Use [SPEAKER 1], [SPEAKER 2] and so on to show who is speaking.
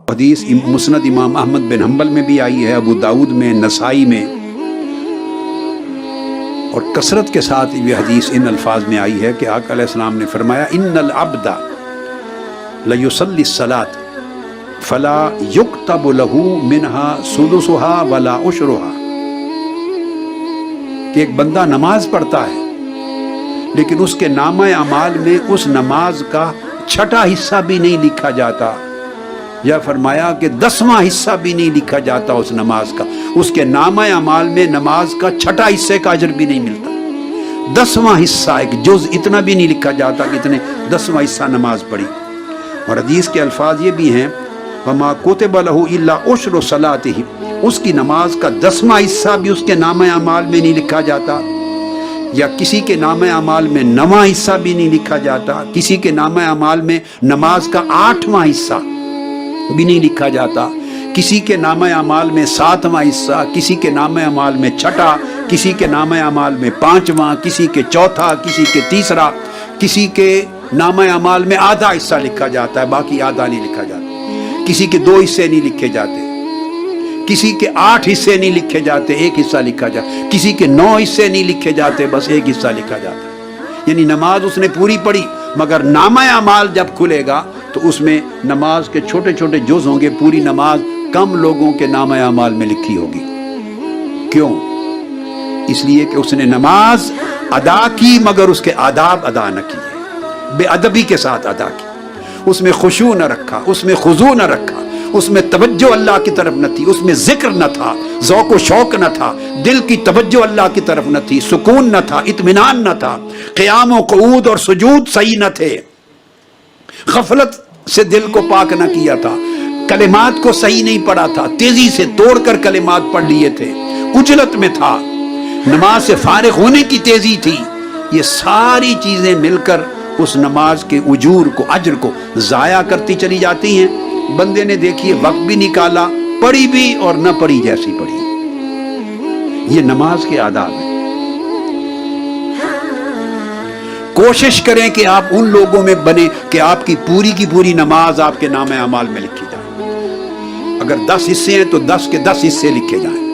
[SPEAKER 1] حدیث مسند امام احمد بن حنبل میں بھی آئی ہے، ابو داود میں، نسائی میں، اور کثرت کے ساتھ یہ حدیث ان الفاظ میں آئی ہے کہ آقا علیہ السلام نے فرمایا ان العبد لیصلی الصلاۃ فلا یکتب له منها سدسها ولا عشرها، کہ ایک بندہ نماز پڑھتا ہے لیکن اس کے نامہ اعمال میں اس نماز کا چھٹا حصہ بھی نہیں لکھا جاتا، یا فرمایا کہ 10واں حصہ بھی نہیں لکھا جاتا اس نماز کا، اس کے نامہ اعمال میں نماز کا چھٹا حصے کا اجر بھی نہیں ملتا، 10واں حصہ ایک جز اتنا بھی نہیں لکھا جاتا کہ اتنے 10واں حصہ نماز پڑھی۔ اور حدیث کے الفاظ یہ بھی ہیں وَمَا كُتِبَ لَهُ إِلَّا عُشْرُ صَلَاتِهِ، اس کی نماز کا 10واں حصہ بھی اس کے نامہ اعمال میں نہیں لکھا جاتا، یا کسی کے نامہ اعمال میں 9واں حصہ بھی نہیں لکھا جاتا، کسی کے نامہ اعمال میں نماز کا 8واں حصہ بھی نہیں لکھا جاتا، کسی کے نامہ اعمال میں 7واں حصہ، کسی کے نامہ اعمال میں 6، کسی کے نامہ اعمال میں 5واں، کسی کے 4، کسی کے 3، کسی کے نامہ اعمال میں آدھا حصہ لکھا جاتا ہے، باقی آدھا نہیں لکھا جاتا، کسی کے 2 حصے نہیں لکھے جاتے، کسی کے 8 حصے نہیں لکھے جاتے، 1 حصہ لکھا جاتا، کسی کے 9 حصے نہیں لکھے جاتے، بس 1 حصہ لکھا جاتا، یعنی نماز اس نے پوری پڑھی، مگر نامہ اعمال جب کھلے گا تو اس میں نماز کے چھوٹے چھوٹے جز ہوں گے، پوری نماز کم لوگوں کے نامہ اعمال میں لکھی ہوگی۔ کیوں؟ اس لیے کہ اس نے نماز ادا کی مگر اس کے آداب ادا نہ کیے، بے ادبی کے ساتھ ادا کی، اس میں خشوع نہ رکھا، اس میں خضوع نہ رکھا، اس میں توجہ اللہ کی طرف نہ تھی، اس میں ذکر نہ تھا، ذوق و شوق نہ تھا، دل کی توجہ اللہ کی طرف نہ تھی، سکون نہ تھا، اطمینان نہ تھا، قیام و قعود اور سجود صحیح نہ تھے، غفلت سے دل کو پاک نہ کیا تھا، کلمات کو صحیح نہیں پڑھا تھا، تیزی سے توڑ کر کلمات پڑھ لیے تھے، عجلت میں تھا، نماز سے فارغ ہونے کی تیزی تھی، یہ ساری چیزیں مل کر اس نماز کے اجور کو، اجر کو ضائع کرتی چلی جاتی ہیں۔ بندے نے دیکھیے وقت بھی نکالا، پڑھی بھی اور نہ پڑھی جیسی پڑھی، یہ نماز کے آداب ہیں۔ کوشش کریں کہ آپ ان لوگوں میں بنے کہ آپ کی پوری نماز آپ کے نامہ اعمال میں لکھی جائے، اگر 10 حصے ہیں تو 10 کے 10 حصے لکھے جائیں۔